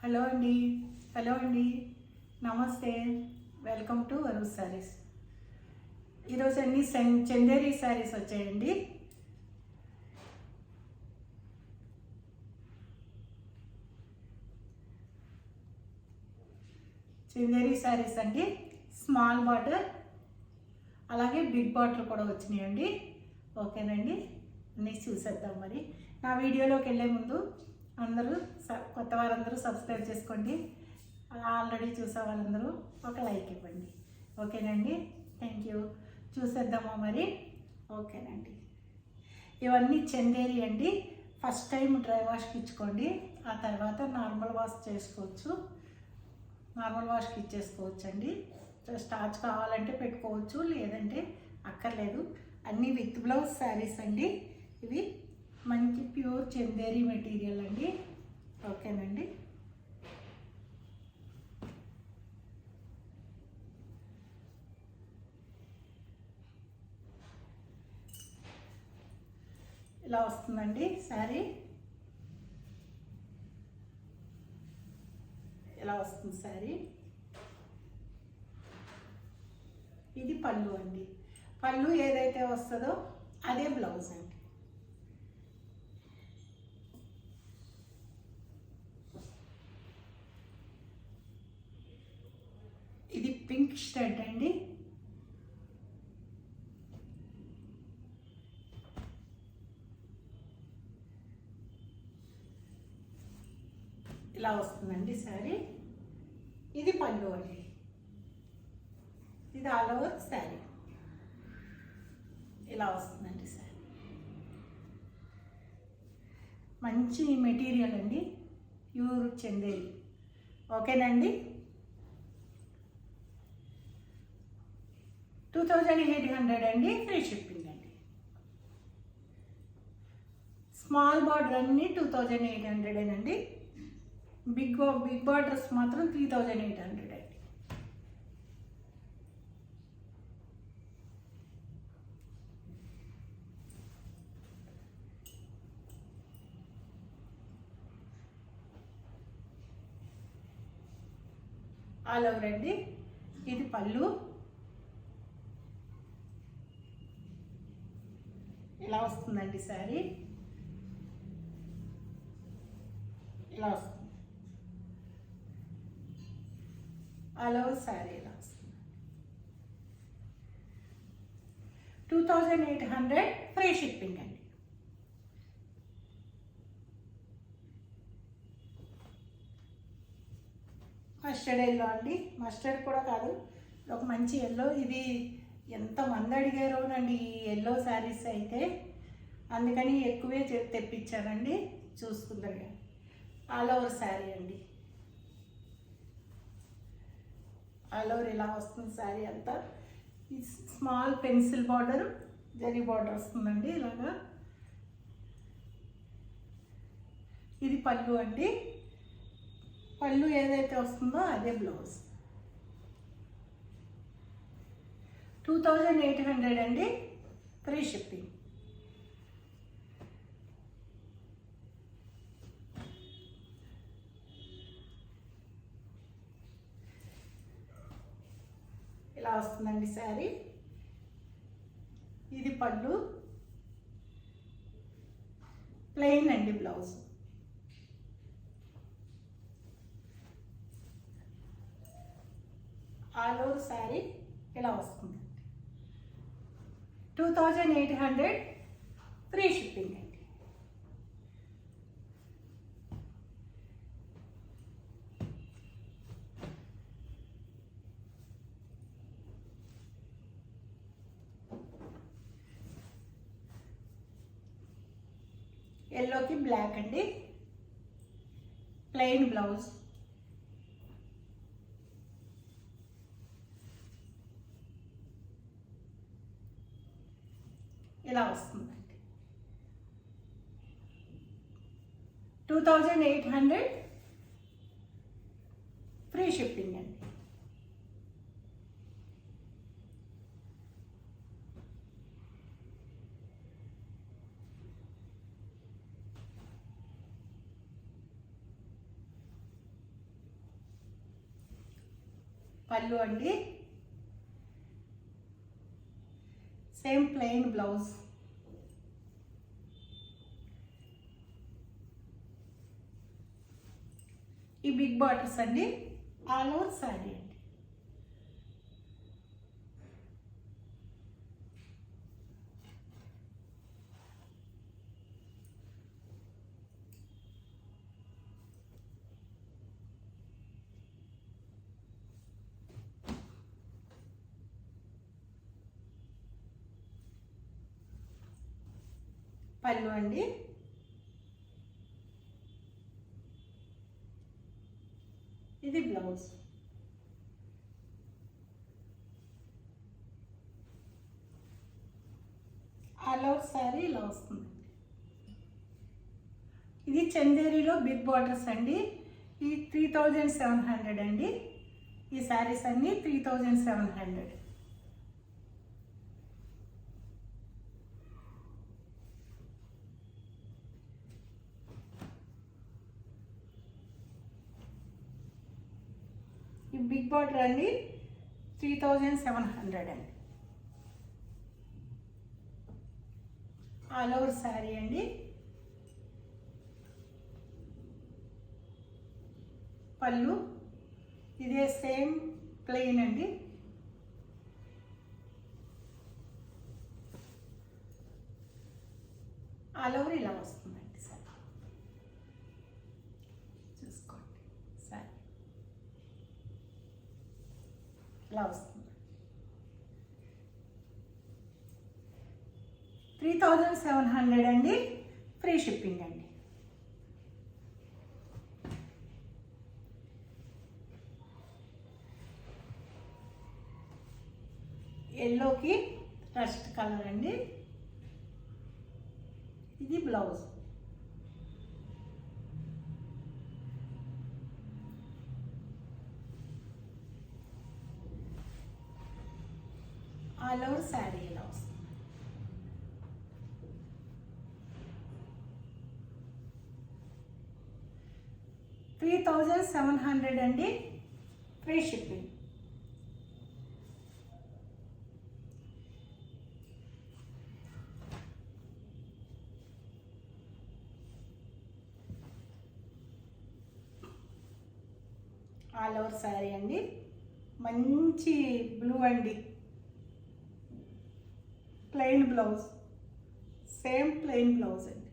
Hello అండి. Hello అండి. నమస్తే. Welcome to Varun saris. ఈరోజు అన్ని చందేరి శారీస్ వచ్చాయండి. చందేరి శారీస్ అండి. స్మాల్ బార్డర్ అలాగే బిగ్ బార్డర్ కూడా వచ్చినాయండి. ఓకేనండి, అన్నీ చూసేద్దాం. మరి నా వీడియోలోకి వెళ్ళే ముందు అందరూ కొత్త వారందరూ సబ్స్క్రైబ్ చేసుకోండి. ఆల్రెడీ చూసే వాళ్ళందరూ ఒక లైక్ ఇవ్వండి. ఓకేనండి, థ్యాంక్ యూ. చూసేద్దామా మరి? ఓకేనండి. ఇవన్నీ చందేరి అండి. ఫస్ట్ టైం డ్రై వాష్కి ఇచ్చుకోండి, ఆ తర్వాత నార్మల్ వాష్ చేసుకోవచ్చు. నార్మల్ వాష్కి ఇచ్చేసుకోవచ్చు అండి. స్టార్చ్ కావాలంటే పెట్టుకోవచ్చు, లేదంటే అక్కర్లేదు. అన్నీ విత్ బ్లౌజ్ శారీస్ అండి. ఇవి మంచి ప్యూర్ చందేరి మెటీరియల్ అండి. ఓకేనండి. ఇలా వస్తుందండి శారీ. ఇలా వస్తుంది శారీ. ఇది పళ్ళు అండి. పళ్ళు ఏదైతే వస్తుందో అదే బ్లౌజ్ అండి. ఇది పింక్ షర్ట్ అండి. ఇలా వస్తుందండి శారీ. ఇది పళ్ళు అండి. ఇది ఆల్ ఓవర్ శారీ. ఇలా వస్తుందండి శారీ. మంచి మెటీరియల్ అండి, ప్యూర్ చందేరి. ఓకేనండి. 2800 అండి. ఫ్రీ షిప్పింగ్ అండి. స్మాల్ బార్డర్ అన్నీ 2800 అండి. బిగ్ బార్డర్స్ మాత్రం 3800 అండి. ఆల్ ఓవర్ అండి. ఇది పళ్ళు. ఇలా వస్తుందండి శారీ. ఇలా వస్తుంది ఆల్ ఓవర్ శారీ. ఇలా వస్తుంది. 2800 ఫ్రీ షిప్పింగ్ అండి. మస్టర్డ్ ఎల్లో అండి. మస్టర్డ్ కూడా కాదు, ఒక మంచి ఎల్లో. ఇది ఎంతమంది అడిగారోనండి ఈ ఎల్లో శారీస్ అయితే, అందుకని ఎక్కువే తెప్పించానండి. చూసుకుందరు. ఆల్ ఓవర్ శారీ అండి. ఆల్ ఓవర్ ఇలా వస్తుంది శారీ అంతా. Small pencil border, zari border వస్తుందండి ఇలాగా. ఇది పళ్ళు అండి. పళ్ళు ఏదైతే వస్తుందో అదే బ్లౌజ్. 2800 అండి. Free shipping. ఇలా వస్తుందండి శారీ. ఇది పళ్ళు, ప్లెయిన్ అండి బ్లౌజ్. ఆల్ ఓవర్ శారీ ఇలా వస్తుంది. 2800 ఫ్రీ షిప్పింగ్ అండి. ఎల్లోకి బ్లాక్ అండి. Plain blouse. ఇలా వస్తుందండి. 2800 ఫ్రీ షిప్పింగ్ అండి. పళ్ళు అండి, సేమ్ ప్లెయిన్ బ్లౌజ్. ఈ బిగ్ బార్డర్స్ అండి, ఆల్ ఓవర్ శారీ అండి. పళ్ళు అండి, ఇది బ్లౌజ్. ఆల్ ఓవర్ శారీ ఇలా వస్తుంది. ఇది చందేరిలో బిగ్ బార్డర్స్ అండి. ఈ 3700 అండి. ఈ శారీస్ అన్నీ 3700. ఈ బిగ్ బార్డర్ అండి 3700 అండి. ఆల్ ఓవర్ శారీ అండి. పళ్ళు ఇదే సేమ్ ప్లెయిన్ అండి. ఆల్ ఓవర్ ఇలా వస్తుందండి సారీ. చూసుకోండి సారీ ఇలా వస్తుంది. 3700 అండి. ఫ్రీ షిప్పింగ్ అండి. ఎల్లోకి రస్ట్ కలర్ అండి. ఇది బ్లౌజ్. ఆల్ ఓవర్ శారీ ఇలా వస్తుంది. $3700 అండి. Free shipping. All over sari అండి. మంచి బ్లూ అండి. Plain blouse, same plain blouse అండి.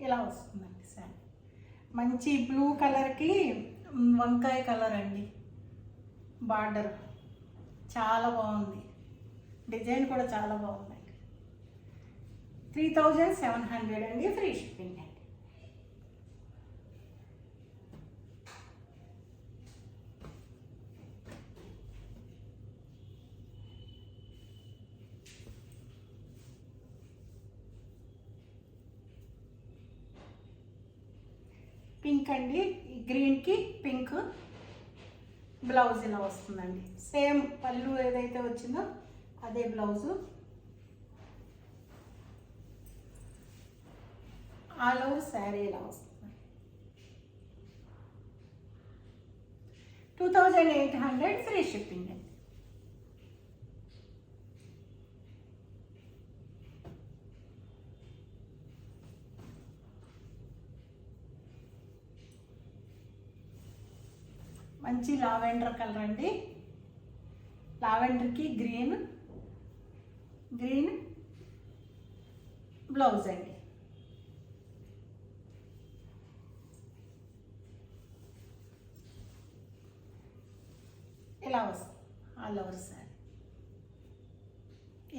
ఇలా వస్తుందండి శారీ. మంచి బ్లూ కలర్కి వంకాయ కలర్ అండి బార్డర్. చాలా బాగుంది. డిజైన్ కూడా చాలా బాగుందండి. 3700 అండి. ఫ్రీ షిప్పింగ్ అండి. పింక్ అండి. ఈ గ్రీన్కి పింక్ బ్లౌజ్ ఇలా వస్తుందండి. సేమ్ పళ్ళు ఏదైతే వచ్చిందో అదే బ్లౌజు. ఆల్ ఓవర్ శారీ ఇలా వస్తుంది. 2800 ఫ్రీ షిప్పింగ్ అండి. మంచి లావెండర్ కలర్ అండి. లావెండర్కి గ్రీన్ బ్లౌజ్ అండి. ఇలా వస్తుంది ఆల్ ఓవర్ శారీ.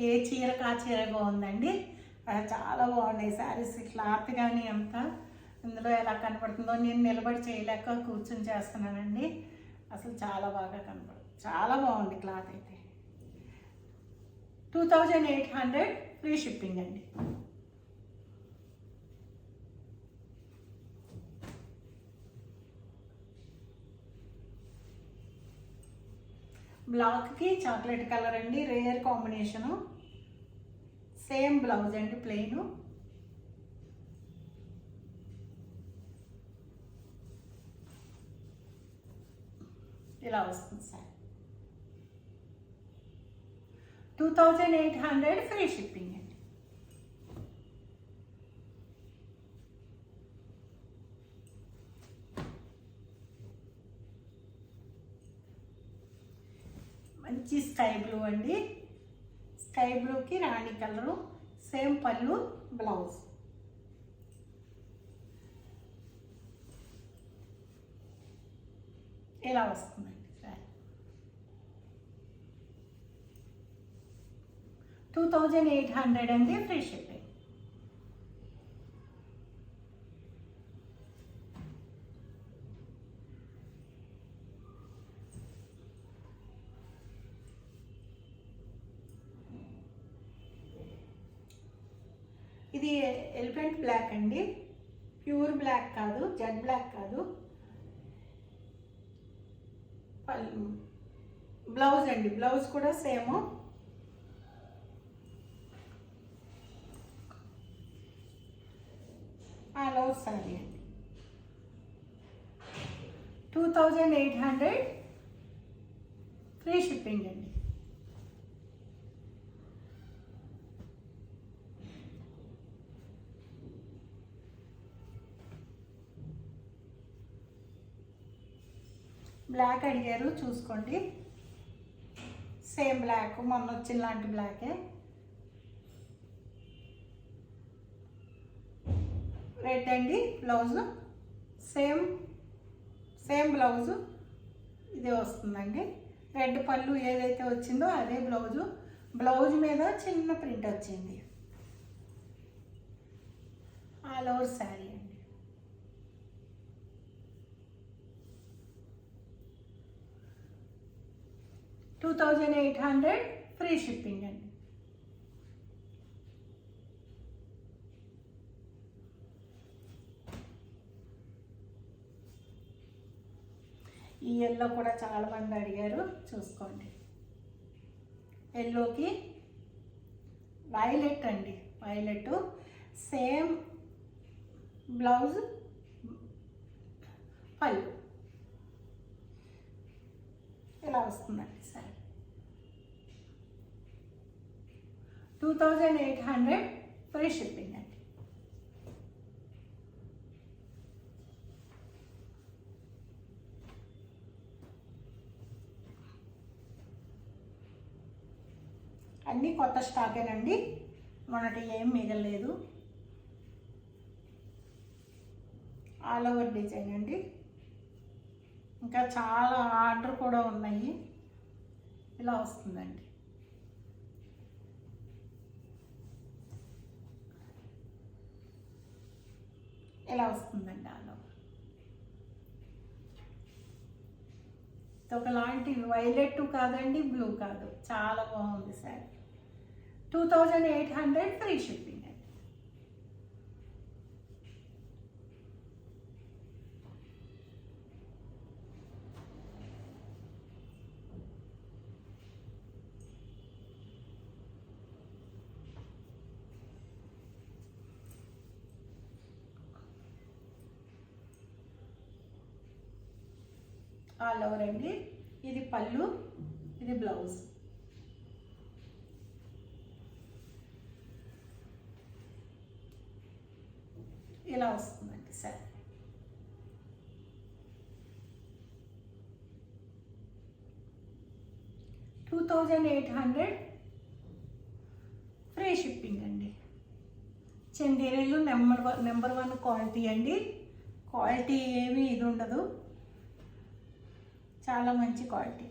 ఏ చీరకు ఆ చీర బాగుందండి. చాలా బాగున్నాయి శారీస్. క్లాత్ కానీ అంతా ఇందులో ఎలా కనపడుతుందో నేను నిలబడి చేయలేక కూర్చొని చేస్తున్నానండి. అసలు చాలా బాగా కనపడుతుంది. చాలా బాగుంది క్లాత్ అయితే. 2800 ఫ్రీ షిప్పింగ్ అండి. బ్లాక్కి చాక్లెట్ కలర్ అండి. Rare combination. సేమ్ బ్లౌజ్ అండి ప్లెయిన్. ఇలా వస్తుంది సార్. 2800 ఫ్రీ షిప్పింగ్ అండి. మంచి స్కై బ్లూ అండి. స్కై బ్లూకి రాణి కలరు, సేమ్ పళ్ళు, బ్లౌజ్. ఇలా వస్తుందండి సార్. 2800 అండి ఫ్రీ షిప్పింగ్. ఇది ఎలిఫెంట్ బ్లాక్ అండి, ప్యూర్ బ్లాక్ కాదు, జెడ్ బ్లాక్ కాదు. బ్లౌజ్ అండి, బ్లౌజ్ కూడా సేమ్. ఆల్ ఓవర్ సారీ అండి. 2800 ఫ్రీ షిప్పింగ్ అండి. బ్లాక్ అడిగారు, చూసుకోండి. సేమ్ బ్లాక్, మొన్న వచ్చిన లాంటి బ్లాకే. రెడ్ అండి బ్లౌజ్, సేమ్ బ్లౌజు ఇదే వస్తుందండి. రెడ్ పళ్ళు ఏదైతే వచ్చిందో అదే బ్లౌజు. బ్లౌజ్ మీద చిన్న ప్రింట్ వచ్చింది. ఆల్ ఓవర్ శారీ అండి. 2800 ఫ్రీ షిప్పింగ్ అండి. ఈ ఎల్లో కూడా చాలామంది అడిగారు, చూసుకోండి. ఎల్లోకి వైలెట్ అండి, వైలెట్ సేమ్ బ్లౌజ్, పళ్ళు ఇలా వస్తుందండి సార్. 2800 ఫ్రీ షిప్పింగ్ అండి. అన్నీ కొత్త స్టాకేనండి, మొన్నటి ఏం మిగలలేదు. ఆల్ ఓవర్ డిజైన్ అండి. ఇంకా చాలా ఆర్డర్ కూడా ఉన్నాయి. ఇలా వస్తుందండి. ఇలా వస్తుందండి ఆల్ ఓవర్. ఒకలాంటి వైలెట్ కాదండి, బ్లూ కాదు, చాలా బాగుంది సార్. 2800 ఫ్రీ షిప్పింగ్ అండి. ఆల్ ఓవర్ అండి. ఇది పళ్ళు, ఇది బ్లౌజ్. ఇలా వస్తుందండి సార్. 2800 ఫ్రీ షిప్పింగ్ అండి. చందేరీలు నెంబర్ 1 క్వాలిటీ అండి. క్వాలిటీ ఏమీ ఇది ఉండదు, చాలా మంచి క్వాలిటీ.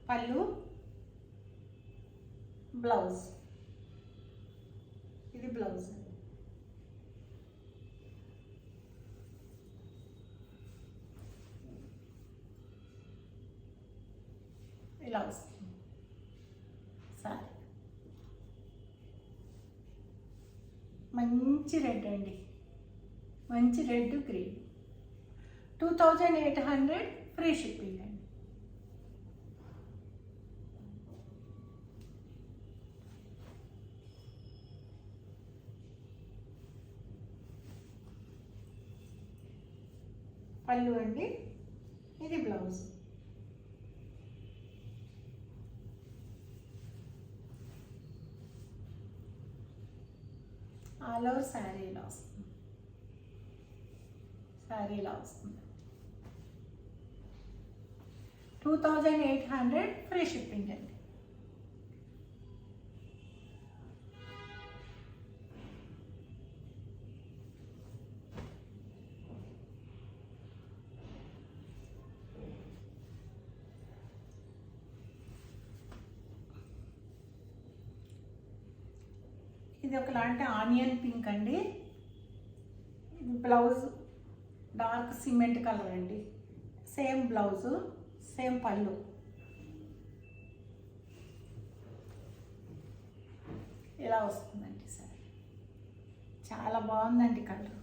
పళ్ళు, బ్లౌజ్, ఇది బ్లౌజ్. ఇలా వస్తుంది సారీ. మంచి రెడ్ అండి, మంచి రెడ్ గ్రీన్. 2800 ఫ్రీ షిప్పింగ్ అండి. పళ్ళు అండి, ఇది బ్లౌజ్. ఆల్ ఓవర్ శారీ ఇలా వస్తుంది. శారీ ఇలా వస్తుంది. 2800 ఫ్రీ షిప్పింగ్ అండి. ఇది ఒకలాంటి ఆనియన్ పింక్ అండి. ఇది బ్లౌజ్ డార్క్ సిమెంట్ కలర్ అండి. సేమ్ బ్లౌజు, సేమ్ పళ్ళు. ఇలా వస్తుందండి సార్. చాలా బాగుందండి కలర్.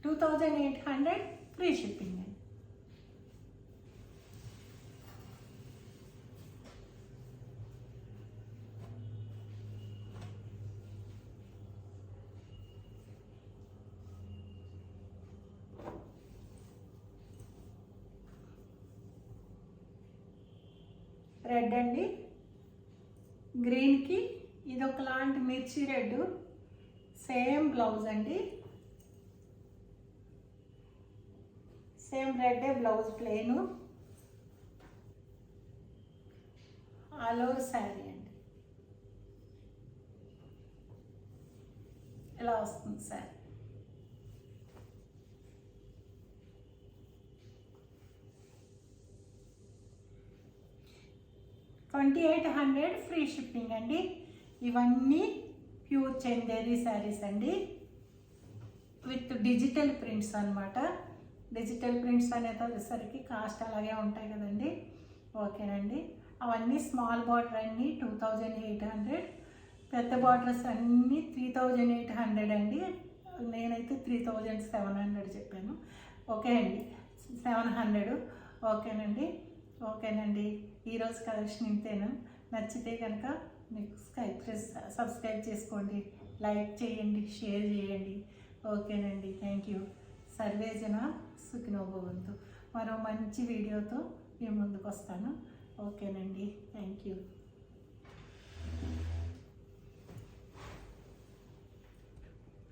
$2,800 ఫ్రీ షిప్పింగ్ అండి. రెడ్ అండి, గ్రీన్కి ఇది ఒకలాంటి మిర్చి రెడ్, సేమ్ బ్లౌజ్ అండి. సేమ్ రెడ్డే blouse plain, all over sari అండి. ఇలా వస్తుంది శారీ. $2,800 ఫ్రీ షిప్పింగ్ అండి. ఇవన్నీ ప్యూర్ చందేరి శారీస్ అండి, విత్ డిజిటల్ ప్రింట్స్ అన్నమాట. డిజిటల్ ప్రింట్స్ అనేసరికి కాస్ట్ అలాగే ఉంటాయి కదండి. ఓకేనండి. అవన్నీ స్మాల్ బార్డర్ అన్నీ 2800, పెద్ద బార్డర్స్ అన్నీ 3800 అండి. నేనైతే 3700 చెప్పాను. ఓకే అండి, 700. ఓకేనండి. ఓకేనండి, ఈరోజు కలెక్షన్ ఇంతేనా. నచ్చితే కనుక మీకు సబ్స్క్రైబ్ చేసుకోండి, లైక్ చేయండి, షేర్ చేయండి. ఓకేనండి, థ్యాంక్ యూ. సర్వేజన సుఖినో భవంతు. మరో మంచి వీడియోతో మీ ముందుకు వస్తాను. ఓకేనండి, థ్యాంక్ యూ.